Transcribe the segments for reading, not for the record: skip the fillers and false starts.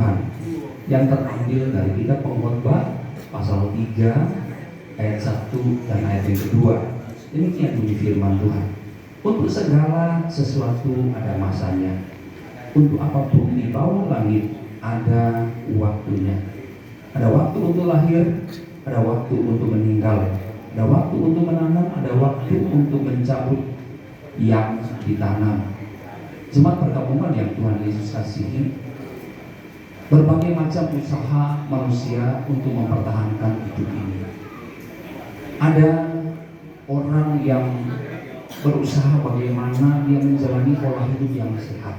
Tuhan yang terambil dari kitab Pengkhotbah pasal 3 ayat 1 dan ayat yang kedua. Demikian bunyi firman Tuhan. Untuk segala sesuatu ada masanya. Untuk apapun di bawah langit ada waktunya. Ada waktu untuk lahir, ada waktu untuk meninggal, ada waktu untuk menanam, ada waktu untuk mencabut yang ditanam. Jemaat perkampungan yang Tuhan Yesus kasihi, berbagai macam usaha manusia untuk mempertahankan hidup ini. Ada orang yang berusaha bagaimana dia menjalani pola hidup yang sehat,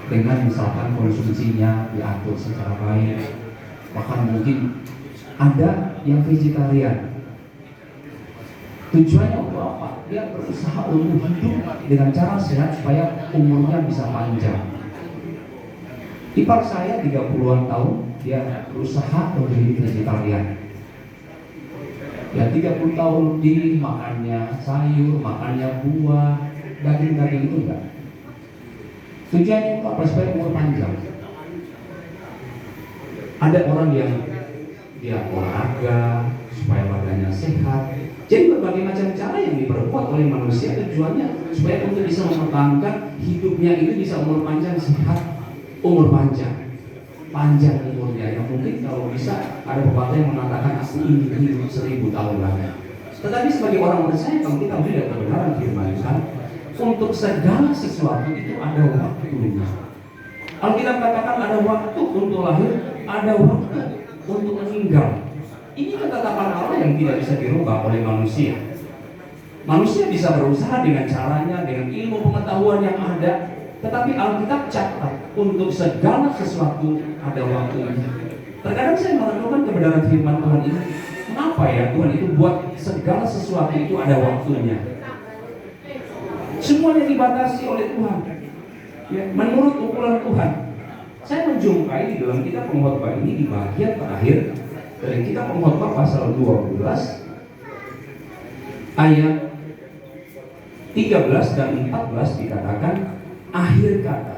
dengan misalkan konsumsinya diatur secara baik. Bahkan mungkin ada yang vegetarian. Tujuannya untuk apa? Dia berusaha untuk hidup dengan cara sehat supaya umurnya bisa panjang. Ipar saya 30-an tahun, dia berusaha untuk hidup vegetarian. Ya 30 tahun di makannya sayur, makannya buah, daging-daging itu enggak. Tujuannya untuk apa? Supaya umur panjang. Ada orang yang dia olahraga supaya badannya sehat. Jadi berbagai macam cara yang diperbuat oleh manusia tujuannya supaya untuk bisa mempertahankan hidupnya itu bisa umur panjang, sehat, umur panjang umurnya. Yang mungkin kalau bisa ada pepatah yang mengatakan aku ingin hidup 1000 tahun lagi. Tetapi sebagai orang percaya, kalau kita melihat kebenaran firman Tuhan, untuk segala sesuatu itu ada waktunya. Alkitab katakan ada waktu untuk lahir, ada waktu untuk meninggal. Ini ketetapan Allah yang tidak bisa dirubah oleh manusia. Manusia bisa berusaha dengan caranya, dengan ilmu pengetahuan yang ada, tetapi Alkitab catat untuk segala sesuatu ada waktunya. Terkadang saya merenungkan kebenaran firman Tuhan ini. Mengapa ya Tuhan itu buat segala sesuatu itu ada waktunya? Semuanya dibatasi oleh Tuhan, ya, menurut ukuran Tuhan. Saya menjumpai di dalam kitab Pengkhotbah ini di bagian terakhir dari kitab Pengkhotbah pasal 12 ayat 13 dan 14 dikatakan, akhir kata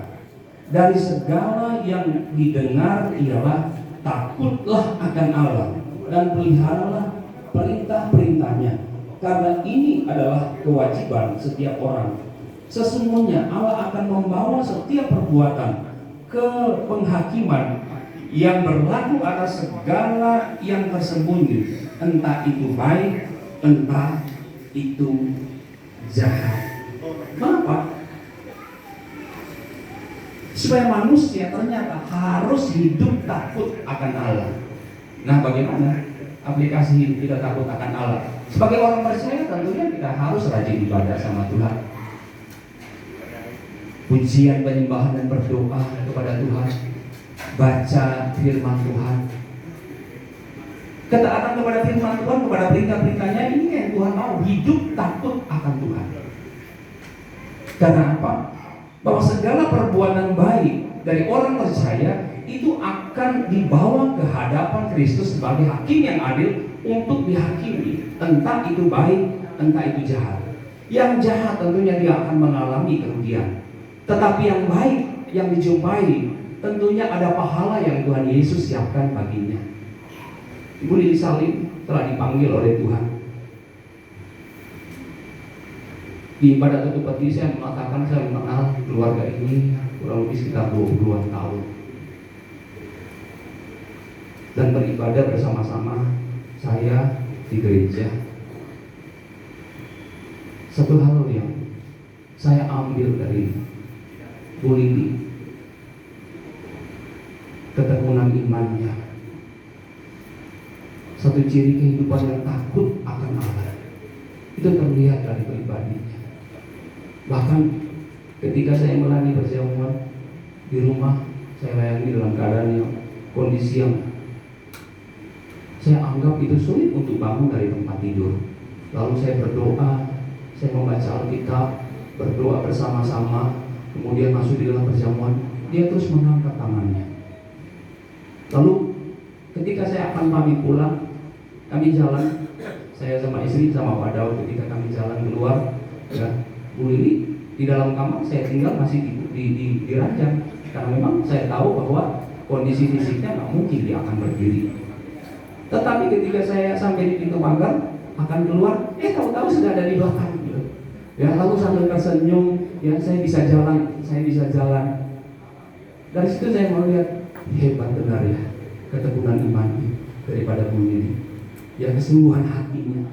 dari segala yang didengar ialah takutlah akan Allah dan peliharalah perintah-perintahnya, karena ini adalah kewajiban setiap orang. Sesungguhnya Allah akan membawa setiap perbuatan ke penghakiman yang berlaku atas segala yang tersembunyi, entah itu baik, entah itu jahat. Kenapa? Supaya manusia ternyata harus hidup takut akan Allah. Nah, bagaimana aplikasi hidup kita takut akan Allah? Sebagai orang percaya tentunya kita harus rajin ibadah sama Tuhan. Pujian, penyembahan dan berdoa kepada Tuhan, baca firman Tuhan, ketaatan kepada firman Tuhan, kepada perintah-perintahnya. Ini yang Tuhan mau, hidup takut akan Tuhan. Karena apa? Bahwa segala perbuatan baik dari orang percaya itu akan dibawa ke hadapan Kristus sebagai hakim yang adil untuk dihakimi, entah itu baik, entah itu jahat. Yang jahat tentunya dia akan mengalami kerugian, tetapi yang baik yang dijumpai tentunya ada pahala yang Tuhan Yesus siapkan baginya. Ibu Lili Salim telah dipanggil oleh Tuhan. Di ibadah tutup peti saya mengatakan saya mengenal keluarga ini kurang lebih sekitar 20-an tahun, dan beribadah bersama-sama saya di gereja. Satu hal yang saya ambil dari Bu Lili, ketekunan imannya, satu ciri kehidupan yang takut akan Allah itu terlihat dari pribadinya. Bahkan ketika saya melayani perjamuan di rumah, saya layani dalam keadaan yang kondisi yang saya anggap itu sulit untuk bangun dari tempat tidur. Lalu saya berdoa, saya membaca Alkitab, berdoa bersama-sama, kemudian masuk di dalam perjamuan. Dia terus mengangkat tangannya. Lalu ketika saya akan pamit pulang, kami jalan, saya sama istri sama Pak Daud, ketika kami jalan keluar, ya, Bu Lili di dalam kamar, saya tinggal masih di ranjang, karena memang saya tahu bahwa kondisi fisiknya nggak mungkin dia akan berdiri. Tetapi ketika saya sampai di pintu pagar akan keluar, tahu-tahu sudah ada di belakang gitu. Ya, lalu sambil tersenyum, ya saya bisa jalan. Dari situ saya melihat hebat benar ya ketekunan iman daripada Bu Lili, ya kesembuhan hatinya.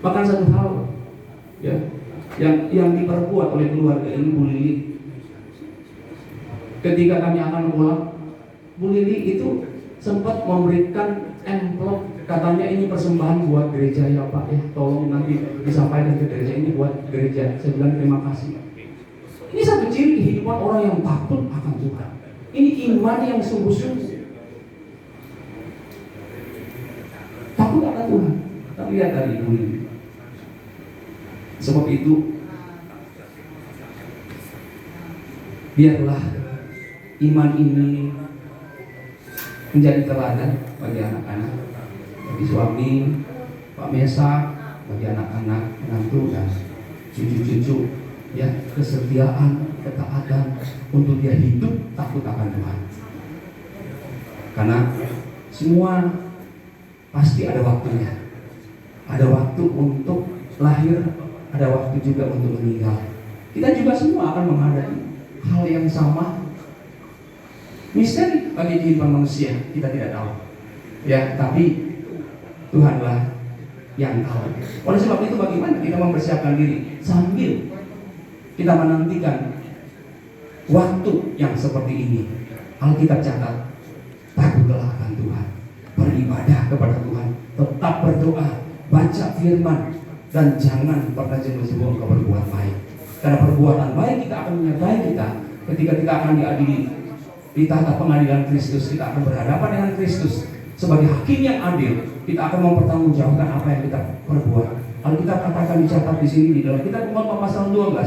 Bahkan satu hal ya yang diperkuat oleh keluarga ini Bu Lili, ketika kami akan pulang, Bu Lili itu sempat memberikan amplop, katanya ini persembahan buat gereja ya Pak ya, tolong nanti disampaikan ke gereja, ini buat gereja. Saya bilang terima kasih. Ini satu ciri kehidupan orang yang takut akan Tuhan. Ini iman yang sungguh-sungguh. Takut akan Tuhan. Kita lihat dari ibu ini. Sebab itu, biarlah iman ini menjadi teladan bagi anak-anak, bagi suami, Pak Mesa, bagi anak-anak, menantu dan cucu-cucu, ya, kesetiaan, ketaatan untuk dia hidup takut akan Tuhan. Karena semua pasti ada waktunya. Ada waktu untuk lahir, ada waktu juga untuk meninggal. Kita juga semua akan menghadapi hal yang sama. Misteri bagi kehidupan manusia, kita tidak tahu. Ya, tapi Tuhanlah yang tahu. Oleh sebab itu bagaimana kita mempersiapkan diri sambil kita menantikan waktu yang seperti ini. Alkitab catat, takutlah akan Tuhan, beribadah kepada Tuhan, tetap berdoa, baca firman, dan jangan pernah jemu-jemu ke berbuat baik. Karena perbuatan baik kita akan menyertai kita ketika kita akan diadili di tahta pengadilan Kristus. Kita akan berhadapan dengan Kristus sebagai hakim yang adil. Kita akan mempertanggungjawabkan apa yang kita perbuat. Alkitab katakan dicatat di sini di dalam kitab Umat pasal 12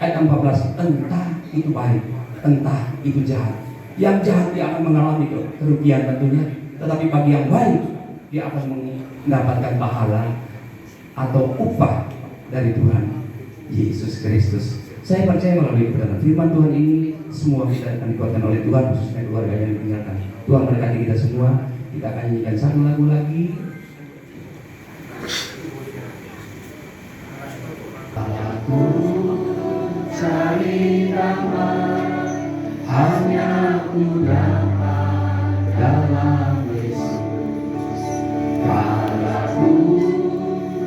ayat 14, entah itu baik, entah itu jahat. Yang jahat dia akan mengalami kerugian tentunya, tetapi bagi yang baik dia akan mendapatkan pahala atau upah dari Tuhan Yesus Kristus. Saya percaya melalui kebenaran firman Tuhan ini, semua kita akan dikuatkan oleh Tuhan, khususnya keluarga yang ditinggalkan. Tuhan memberkati kita semua. Kita akan nyanyikan satu lagu lagi. Aku cari damai, hanya ku dapat dalam Yesus. Aku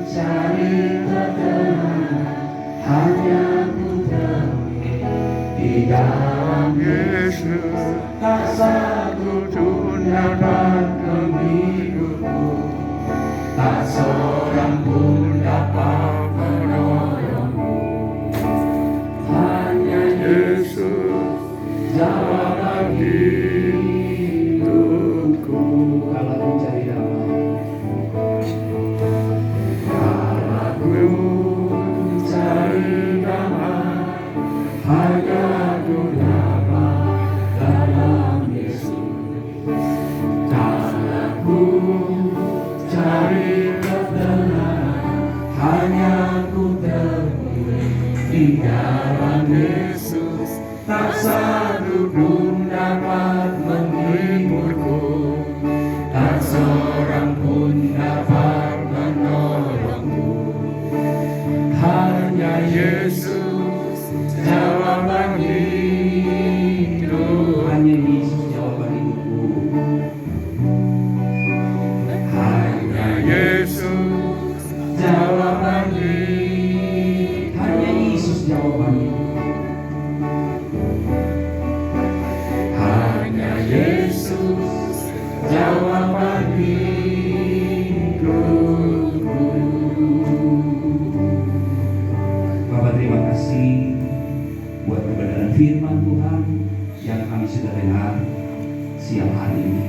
cari ketenangan, hanya ku temui di dalam Yesus. Tak satu pun dapat menghiburku, tak seorang pun dapat menolongmu. Hanya Yesus jawaban hidupku. Kalau aku cari damai, kalau aku cari damai, hanya aku dapat dalam Yesus. Kalau aku cari ketenangan, hanya aku temui di dalam Yesus. Tak satu pun dapat menghiburku, tak seorang pun dapat menolongku. Hanya Yesus jawaban hidup. Hanya Yesus jawaban hidupku. Hanya Yesus jawaban hidup. Hanya Yesus jawaban hidup. Hanya Yesus jawaban hidupku. Bapak terima kasih buat kebenaran firman Tuhan yang kami sudah dengar siang hari ini.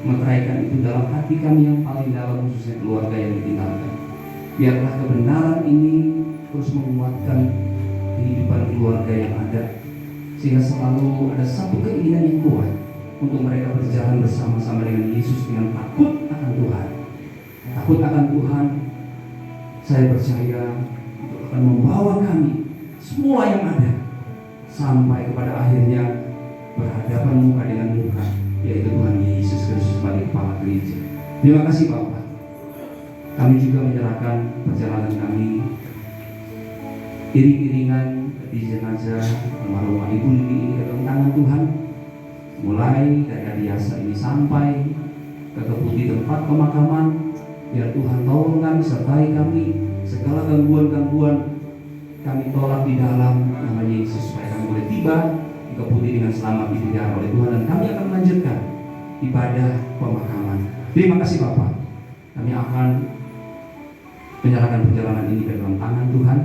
Meteraikan itu dalam hati kami yang paling dalam, khususnya keluarga yang ditinggalkan. Biarlah kebenaran ini terus menguatkan kehidupan keluarga yang ada, sehingga selalu ada satu keinginan yang kuat untuk mereka berjalan bersama-sama dengan Yesus dengan takut akan Tuhan. Takut akan Tuhan, saya percaya itu akan membawa kami semua yang ada sampai kepada akhirnya berhadapan muka dengan muka Terima kasih Bapak. Kami juga menyerahkan perjalanan kami, iring-iringan di jenazah almarhumah Ibu Lili ini ke dalam tangan Tuhan. Mulai dari Adiasa ini sampai ke Keputih tempat pemakaman, biar Tuhan tolong kami, sertai kami, segala gangguan-gangguan kami tolak di dalam nama Yesus, supaya kami boleh tiba di Keputih dengan selamat dipelihara oleh Tuhan, dan kami akan melanjutkan ibadah pemakaman. Terima kasih Bapak. Kami akan menyerahkan perjalanan ini ke dalam tangan Tuhan,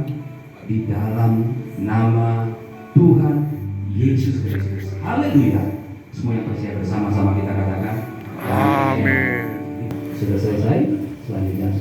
di dalam nama Tuhan Yesus Kristus. Haleluya. Semua yang percaya bersama-sama kita katakan amin. Sudah selesai. Selanjutnya